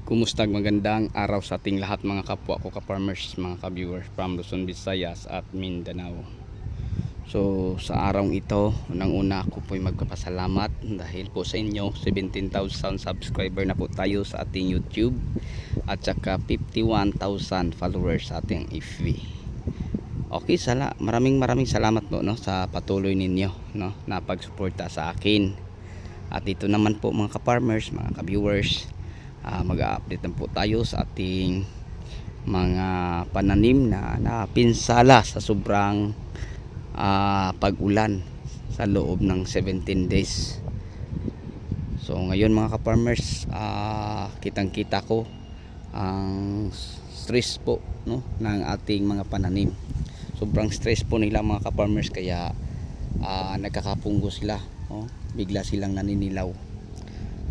Kumusta, magandang araw sa ating lahat mga kapwa ko ka-farmers, mga ka-viewers from Luzon, Visayas at Mindanao. So sa araw ito, unang-una ako po ay magpapasalamat dahil po sa inyo 17,000 subscriber na po tayo sa ating YouTube at saka 51,000 followers sa ating FB. Okay, maraming salamat po, no, sa patuloy ninyo, no, na pagsuporta sa akin. At ito naman po mga ka-farmers, mga ka-viewers, mag-a-update na po tayo sa ating mga pananim na napinsala sa sobrang pag-ulan sa loob ng 17 days. So ngayon mga ka-farmers, kitang-kita ko ang stress po, no, ng ating mga pananim. Sobrang stress po nila mga ka-farmers, kaya nagkakapunggo sila, no? Bigla silang naninilaw.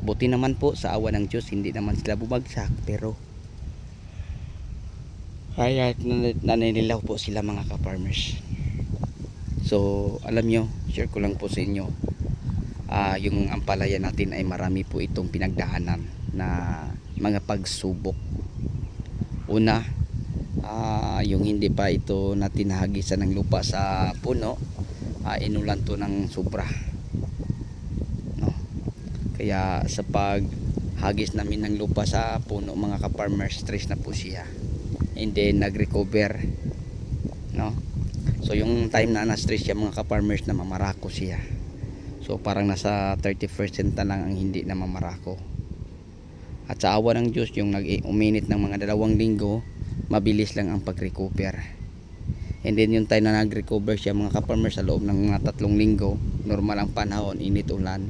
Buti naman po sa awa ng Diyos, hindi naman sila bumagsak, pero kaya naninilaw po sila mga ka-farmers. So alam nyo, share ko lang po sa inyo, yung ampalaya natin ay marami po itong pinagdaanan na mga pagsubok. Una, yung hindi pa ito natin hagisan ng lupa sa puno, inulan to ng sobra, no? Kaya sa paghagis namin ng lupa sa puno mga ka-farmers, stress na po siya, and then nag-recover, no? So yung time na na-stress siya mga ka-farmers, na mamarako siya. So parang nasa 30% na lang ang hindi na mamarako. At sa awa ng Diyos, yung uminit ng mga 2 linggo, mabilis lang ang pag-recover. And then yung time na nag-recover siya mga ka-farmers, sa loob ng mga 3 linggo, normal ang panahon, init, ulan,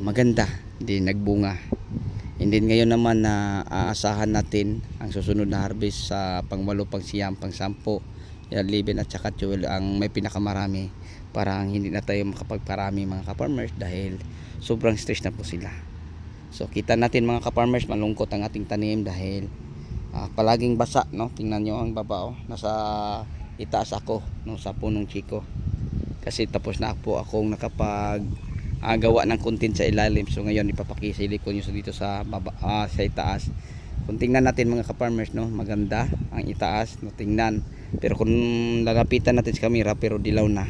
maganda din, nagbunga. And then ngayon naman na aasahan natin ang susunod na harvest sa pang-8, pang-9, pang-10, 11 at saka 12 ang may pinakamarami. Parang hindi na tayo makapagparami mga ka-farmers dahil sobrang stress na po sila. So kita natin mga ka-farmers, malungkot ang ating tanim dahil palaging basa, no? Tingnan nyo ang baba, oh. Nasa itaas ako, no, sa punong chiko, kasi tapos na po akong nakapag gawa ng content sa ilalim. So ngayon ipapakisili ko nyo dito sa baba, sa itaas. Kung tingnan natin mga ka-farmers, no, maganda ang itaas, no, tingnan. Pero kung lalapitan natin sa camera, pero dilaw na.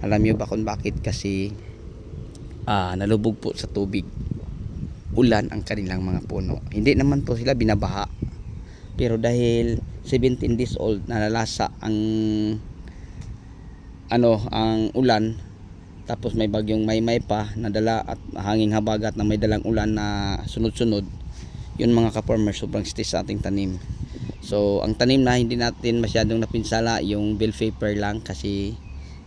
Alam nyo ba kung bakit? Kasi nalubog po sa tubig, ulan ang kanilang mga puno. Hindi naman po sila binabaha, pero dahil 17 days old, nalalasa ang ang ulan, tapos may bagyong Maymay pa nadala at hanging habagat na may dalang ulan na sunod-sunod, yun mga ka-farmers, sobrang stress sa ating tanim. So ang tanim na hindi natin masyadong napinsala, yung bell pepper lang, kasi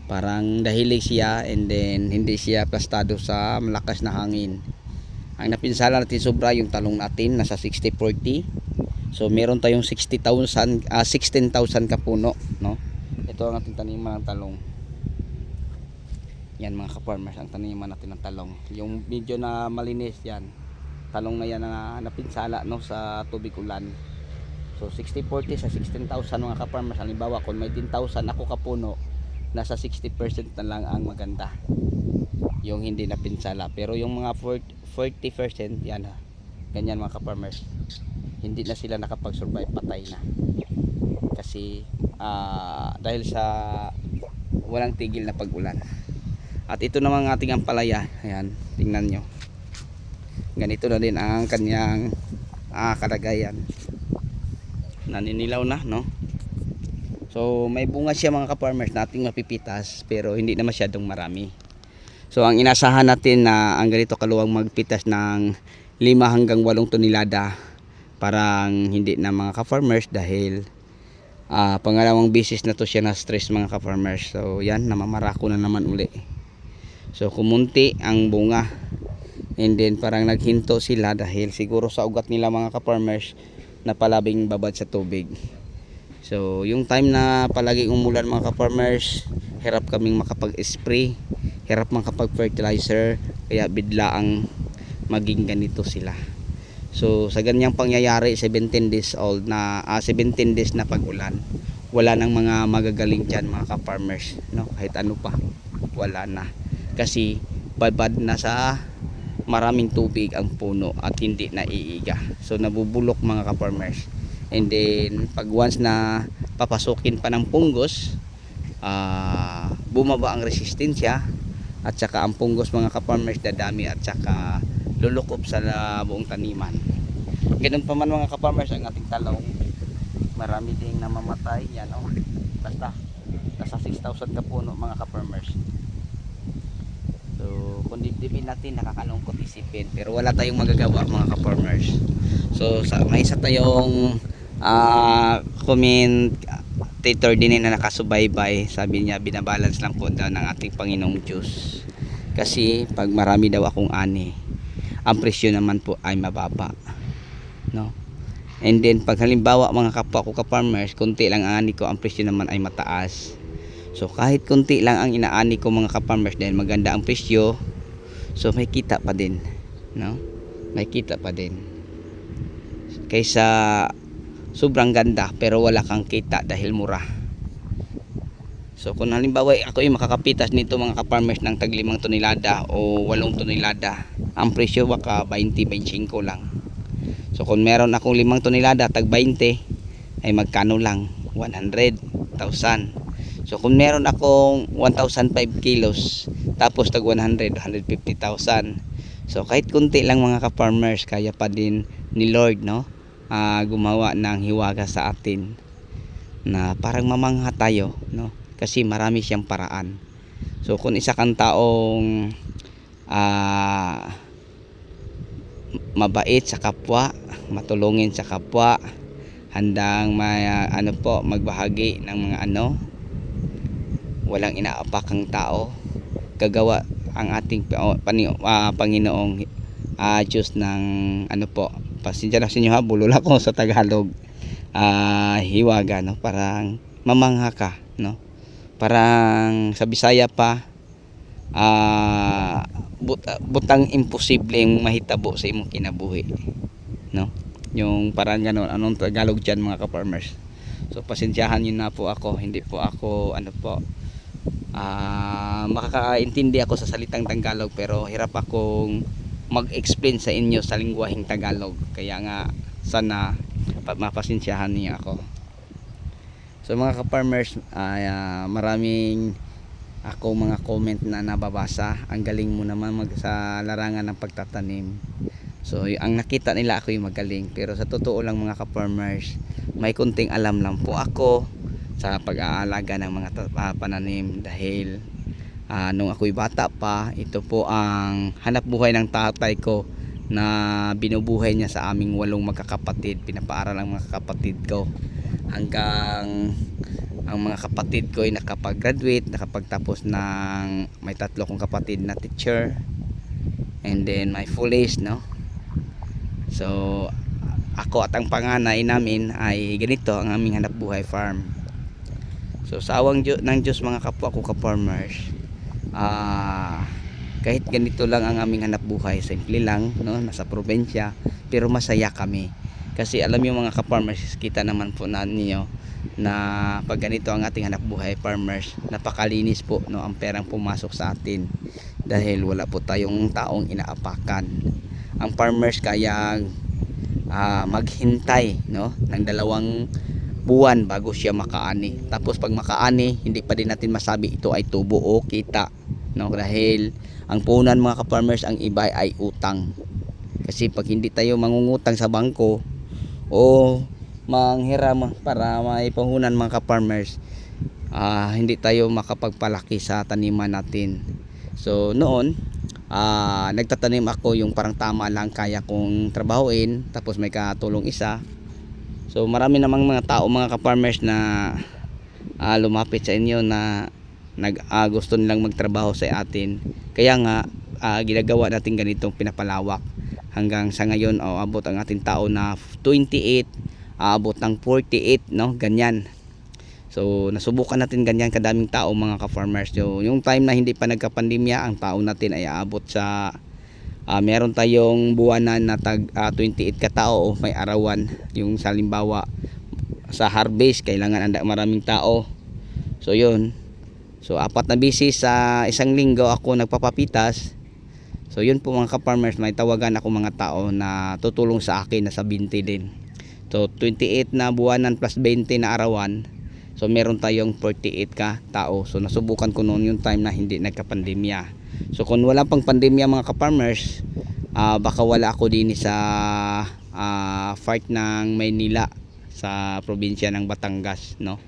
parang dahilig siya, and then hindi siya plastado sa malakas na hangin. Ang napinsala natin sobra yung talong natin, nasa 60-40. So meron tayong 16,000 kapuno, no? Ito ang ating taniman ng talong. Yan mga ka-farmers, ang taniman natin ng talong. Yung medyo na malinis yan, talong na yan na napinsala, no, sa tubig ulan. So 60-40 sa 16,000 mga ka-farmers. Halimbawa kung may 10,000 ako kapuno, nasa 60% na lang ang maganda, yung hindi napinsala. Pero yung mga 40%, yan ganyan mga ka-farmers, hindi na sila nakapag-survive, patay na. Kasi dahil sa walang tigil na pag-ulan. At ito namang ating ampalaya, ayan, tingnan nyo, ganito na din ang kanyang kalagayan, naninilaw na, no? So may bunga siya mga ka-farmers nating mapipitas, pero hindi na masyadong marami. So ang inasahan natin na ang ganito kaluwang magpitas ng 5 hanggang 8 tonelada, parang hindi na mga ka-farmers, dahil pangalawang bisis na to siya na stress mga ka-farmers. So yan, namamarako na naman uli. So kumunti ang bunga, and then parang naghinto sila dahil siguro sa ugat nila mga ka-farmers na palabing babad sa tubig. So yung time na palagi umulan mga ka-farmers, hirap kaming makapag-spray, hirap makapag-fertilizer, kaya bigla ang maging ganito sila. So sa ganyang pangyayari, 17 days old na 17 days na pag-ulan, wala nang mga magagaling dyan mga ka-farmers, no? Kahit ano pa, wala na, kasi babad na sa maraming tubig ang puno at hindi naiiga. So nabubulok mga ka-farmers. And then pag once na papasukin pa ng punggos, bumaba ang resistensya at saka ang punggos mga ka-farmers dadami at saka lulukob sa buong taniman. Ganun pa man mga ka-farmers ang ating talong, marami ding namamatay yan basta nasa 6,000 ka puno mga ka-farmers. So kung dibdibin natin nakakalungkot isipin, pero wala tayong magagawa mga ka-farmers. So may isa tayong commentator din na nakasubaybay, sabi niya binabalance lang po daw ng ating Panginoong Diyos, kasi pag marami daw akong ani, ang presyo naman po ay mababa, no? And then pag halimbawa mga kapwa ko ka-farmers, kunti lang ang ani ko, ang presyo naman ay mataas. So kahit kunti lang ang inaani ko mga ka-farmers, dahil maganda ang presyo, so may kita pa din, no? May kita pa din kaysa sobrang ganda pero wala kang kita dahil mura. So kung halimbawa ako ay makakapitas nito mga ka-farmers ng tag 5 tonelada o 8 tonelada, ang presyo baka 20-25 lang. So kung meron akong 5 tonelada tag 20, ay magkano lang? 100,000. So kung meron akong 1,005 kilos tapos tag 100, 150,000. So kahit kunti lang mga ka-farmers, kaya pa din ni Lord, no? Gumawa ng hiwaga sa atin na parang mamangha tayo, no? Kasi marami siyang paraan. So kung isa kang taong mabait sa kapwa, matulungin sa kapwa, handang magbahagi ng mga walang inaapakang tao, gagawa ang ating Panginoong Diyos ng pasensya na sa inyo ha, bulol ako sa Tagalog, hiwaga, no? Parang mamangha ka, no? Parang sa Bisaya pa, butang imposibleng mahitabo sa imong kinabuhi, no? Yung parang gano'n. Anong Tagalog dyan mga ka-farmers? So pasensyahan nyo na po ako, hindi po ako makakaintindi ako sa salitang Tagalog, pero hirap akong mag-explain sa inyo sa lingwaheng Tagalog, kaya nga sana mapasensyahan niyo ako. So mga ka-farmers, maraming ako mga comment na nababasa. Ang galing mo naman sa larangan ng pagtatanim. So ang nakita nila ako yung magaling, pero sa totoo lang mga ka-farmers, may kunting alam lang po ako sa pag-aalaga ng mga pananim, dahil nung ako'y bata pa, ito po ang hanap buhay ng tatay ko na binubuhay niya sa aming 8 magkakapatid. Pinapaaral ang mga kapatid ko hanggang ang mga kapatid ko ay nakapag-graduate, nakapagtapos ng, may 3 kong kapatid na teacher, and then my full age, no? So ako at ang panganay namin ay ganito ang aming hanap buhay, farm. So sa awang ng Diyos mga kapwa ko ka-farmers, kahit ganito lang ang aming hanap buhay, simple lang, no? Nasa probinsya, pero masaya kami. Kasi alam niyo mga ka-farmers, kita naman po ninyo na pag ganito ang ating hanap buhay, farmers, napakalinis po, no? Ang perang pumasok sa atin dahil wala po tayong taong inaapakan. Ang farmers kaya maghintay, no, ng 2 buwan bago siya makaani. Tapos pag makaani, hindi pa din natin masabi ito ay tubo o kita, no? Dahil ang puhunan mga ka-farmers, ang iba ay utang. Kasi pag hindi tayo mangungutang sa bangko o manghiram para may puhunan mga ka-farmers, hindi tayo makapagpalaki sa taniman natin. So noon, nagtatanim ako yung parang tama lang kaya kong trabahuin, tapos may katulong isa. So marami namang mga tao mga ka-farmers na lumapit sa inyo na gusto nilang magtrabaho sa atin. Kaya nga ginagawa natin ganitong pinapalawak hanggang sa ngayon. Abot ang ating tao na 28, abot ng 48, no? Ganyan. So nasubukan natin ganyan kadaming tao mga ka-farmers. So yung time na hindi pa nagka-pandemya, ang tao natin ay aabot sa meron tayong buwanan na tag 28 katao o may arawan. Yung sa halimbawa sa harvest, kailangan maraming tao. So yun. So 4 na bisis sa isang linggo ako nagpapapitas. So yun po mga ka-farmers, may tawagan ako mga tao na tutulong sa akin na sa 20 din. So 28 na buwanan plus 20 na arawan. So meron tayong 48 ka tao. So nasubukan ko noon yung time na hindi nagka-pandemya. So kung wala pang pandemya mga ka-farmers, baka wala ako din sa part ng Maynila sa probinsya ng Batangas, no.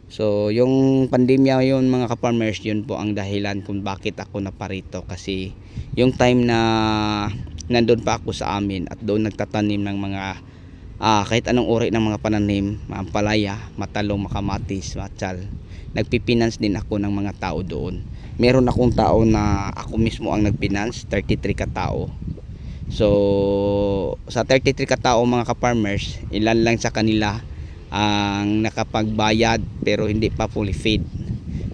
So yung pandemya yun mga ka-farmers, yun po ang dahilan kung bakit ako naparito, kasi yung time na nandun pa ako sa amin at doon nagtatanim ng mga kahit anong uri ng mga pananim, palaya, matalong, makamatis, matsal, nagpipinance din ako ng mga tao doon. Meron akong tao na ako mismo ang nagpinance, 33 katao. So sa 33 katao mga ka-farmers, ilan lang sa kanila ang nakapagbayad pero hindi pa fully paid.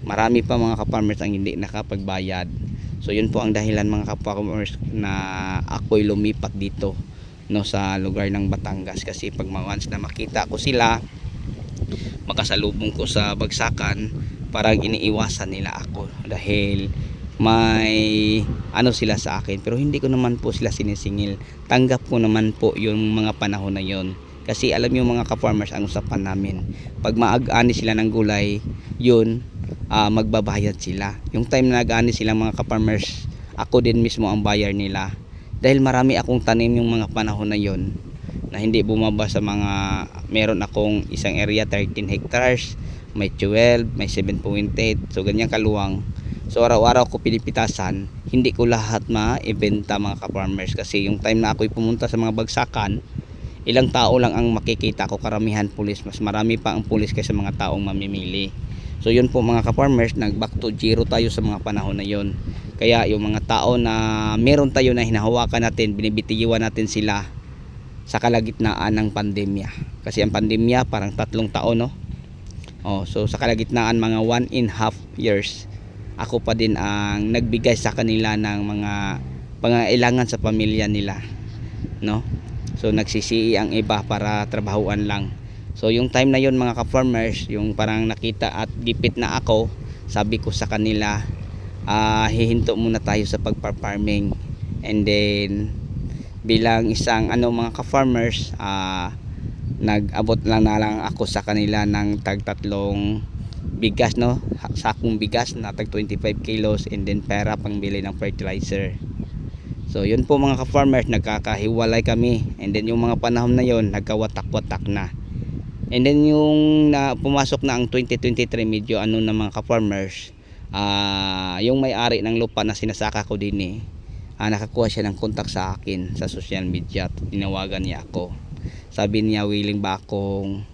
Marami pa mga ka-farmers ang hindi nakapagbayad. So yun po ang dahilan mga ka-farmers na ako'y lumipat dito, no, sa lugar ng Batangas, kasi pag once na makita ko sila, makasalubong ko sa bagsakan, parang iniiwasan nila ako dahil may ano sila sa akin, pero hindi ko naman po sila sinisingil. Tanggap ko naman po yung mga panahon na yon, kasi alam yung mga ka-farmers ang usapan namin, pag maag-ani sila ng gulay, yun magbabayad sila. Yung time na nag-ani sila mga ka-farmers, ako din mismo ang bayar nila, dahil marami akong tanim yung mga panahon na yon na hindi bumaba sa mga, meron akong isang area 13 hectares, may 12, may 7.8, so ganyan kaluwang. So araw-araw ko pinipitasan, hindi ko lahat ma-ibenta mga ka-farmers, kasi yung time na ako'y pumunta sa mga bagsakan, ilang tao lang ang makikita ko, karamihan pulis, mas marami pa ang pulis kaysa mga taong mamimili. So yun po mga ka-farmers, nag back to zero tayo sa mga panahon na yon. Kaya yung mga tao na meron tayo na hinahawakan natin, binibitiwan natin sila sa kalagitnaan ng pandemya, kasi ang pandemya parang 3 taon, no. So sa kalagitnaan mga 1.5 years, ako pa din ang nagbigay sa kanila ng mga pangangailangan sa pamilya nila, no. So nagsisi ang iba para trabahuan lang. So yung time na yon mga ka-farmers, yung parang nakita at gipit na ako, sabi ko sa kanila, hihinto muna tayo sa pagpa-farming, and then bilang isang mga ka-farmers, nag-abot lang na lang ako sa kanila ng tag-3 bigas, no, sakong bigas na tag 25 kilos, and then pera pang bili ng fertilizer. So yun po mga ka-farmers, nagkakahiwalay kami, and then yung mga panahon na yon nagkawatak-watak na, and then yung pumasok na ang 2023, medyo na mga ka-farmers, yung may-ari ng lupa na sinasaka ko din nakakuha siya ng contact sa akin sa social media. Tinawagan niya ako, sabi niya willing ba akong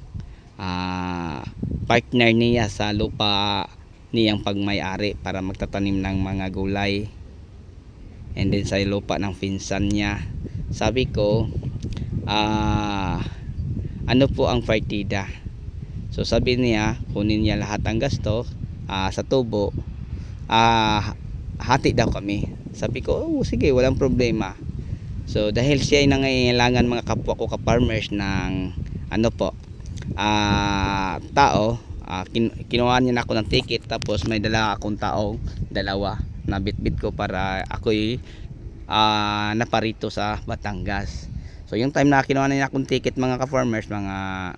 partner niya sa lupa niyang pagmay-ari para magtatanim ng mga gulay, and then sa lupa ng pinsan niya. Sabi ko, ano po ang partida? So sabi niya, kunin niya lahat ng gasto sa tubo, hati daw kami. Sabi ko, sige, walang problema. So dahil siya ay nangailangan mga kapwa ko ka-farmers ng tao, kinuha niya na ako ng ticket, tapos may dala akong taong dalawa na bitbit ko para ako'y naparito sa Batangas. So yung time na kinuha niya akong ticket mga ka-farmers, mga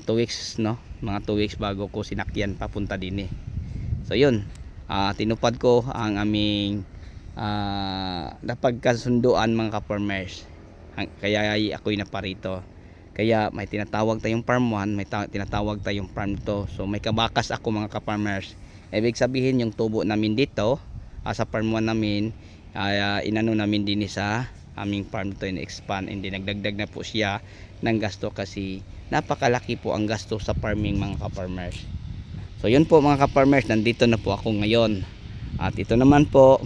2 weeks, no, mga 2 weeks bago ko sinakyan papunta din So yun, tinupad ko ang aming napagkasunduan mga ka-farmers, kaya ako'y naparito. Kaya may tinatawag tayong farm 1, may tinatawag tayong farm 2. So may kabakas ako mga ka-farmers. Ibig sabihin yung tubo namin dito sa farm 1 namin, inano namin din sa aming farm 2 in-expand, and then nagdagdag na po siya ng gasto, kasi napakalaki po ang gasto sa farming mga ka-farmers. So yun po mga ka-farmers, nandito na po ako ngayon, at ito naman po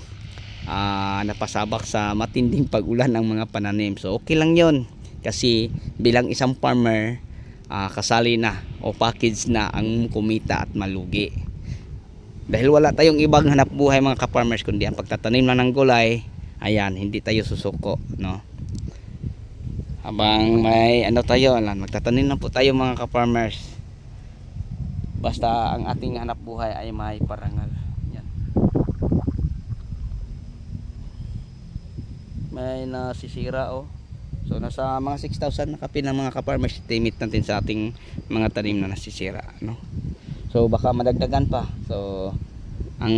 napasabak sa matinding pag-ulan ng mga pananim. So okay lang yon, kasi bilang isang farmer, kasali na o package na ang kumita at malugi, dahil wala tayong ibang hanap buhay mga ka-farmers kundi ang pagtatanim lang ng gulay. Ayan, hindi tayo susuko, no, habang may tayo, magtatanim lang po tayo mga ka-farmers, basta ang ating hanap buhay ay may parangal. Yan. may nasisira oh. So nasa mga 6,000 na kape ng mga ka-farmers estimate natin sa ating mga tanim na nasisira, no? So baka madagdagan pa. So ang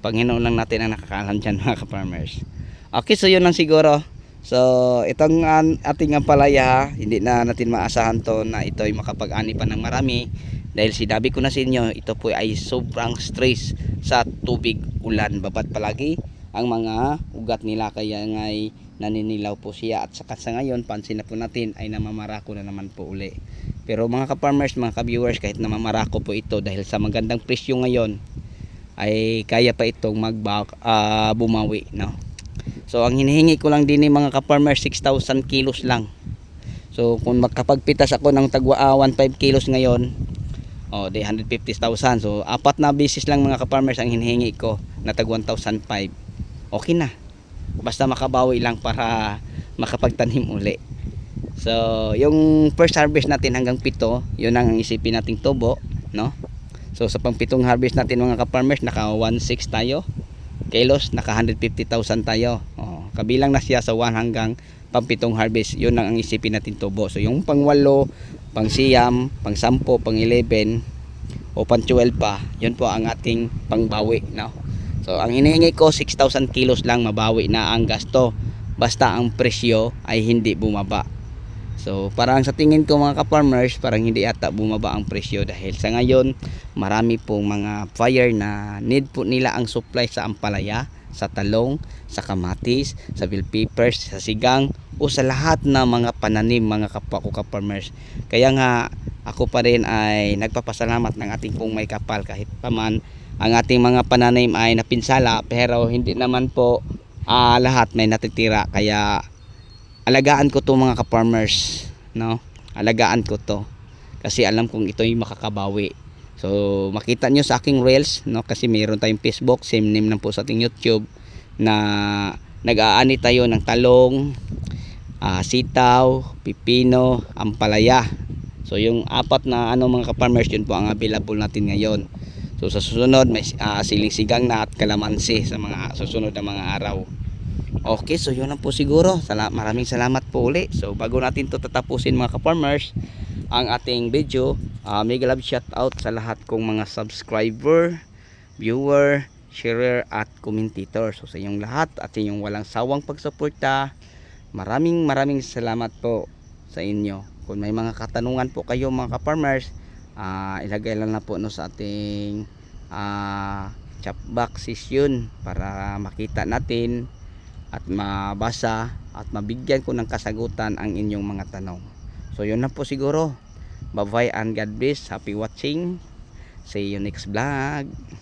Panginoon lang natin ang nakakaalam dyan mga ka-farmers. Okay, so yun lang siguro. So itong ating ampalaya, hindi na natin maasahan to na ito ay makapag-ani pa ng marami. Dahil sinabi ko na sa inyo, ito po ay sobrang stress sa tubig ulan. Babat palagi ang mga ugat nila, kaya ngay naninilaw po siya. At saka sa ngayon, pansin na po natin ay namamarako na naman po uli. Pero mga ka-farmers, mga ka-viewers, kahit namamarako po ito dahil sa magandang presyo ngayon, ay kaya pa itong bumawi, no? So ang hinihingi ko lang din mga ka-farmers, 6,000 kilos lang. So kung makapagpitas ako ng tagwa 15 kilos ngayon, di 150,000. So apat na beses lang mga ka-farmers ang hinihingi ko na tag 1,500. Okay na. Basta makabawi lang para makapagtanim uli. So yung first harvest natin hanggang 7, yun ang isipin nating tubo, no? So sa pang-7 harvest natin mga ka-farmers, naka 1,600 tayo kilos, naka 150,000 tayo. Kabilang na siya sa 1 hanggang pang-7 harvest. Yun ang isipin natin tubo. So yung pang-8, pang-siyam, pang-10, pang-11 o pang-12 pa, yun po ang ating pangbawi, no? So ang hinihingi ko 6,000 kilos lang, mabawi na ang gasto basta ang presyo ay hindi bumaba. So parang sa tingin ko mga ka-farmers, parang hindi ata bumaba ang presyo dahil sa ngayon marami pong mga buyer na need po nila ang supply sa ampalaya, sa talong, sa kamatis, sa bell peppers, sa sigang o sa lahat na mga pananim mga kapwa ko ka-farmers. Kaya nga ako pa rin ay nagpapasalamat ng ating pong may kapal kahit paman ang ating mga pananim ay napinsala, pero hindi naman po lahat may natitira. Kaya alagaan ko to mga ka-farmers, no? Alagaan ko to kasi alam kong ito yung makakabawi. So makita nyo sa aking reels, no? Kasi mayroon tayong Facebook, same name lang po sa ating YouTube, na nag-aani tayo ng talong, sitaw, pipino, ampalaya. So yung apat na mga ka-farmers, yun po ang available natin ngayon. So sa susunod may siling sigang na at kalamansi sa mga susunod na mga araw. Okay, so yun lang po siguro. Maraming salamat po uli. So bago natin to tatapusin mga ka-farmers ang ating video, mega love shout out sa lahat kong mga subscriber, viewer, sharer at commentator. So sa inyong lahat at inyong walang sawang pagsuporta, maraming salamat po sa inyo. Kung may mga katanungan po kayo mga ka-farmers, ilagay lang na po no sa ating chat box yun para makita natin at mabasa at mabigyan ko ng kasagutan ang inyong mga tanong. So yun na po siguro. Bye bye and God bless. Happy watching. See you next vlog.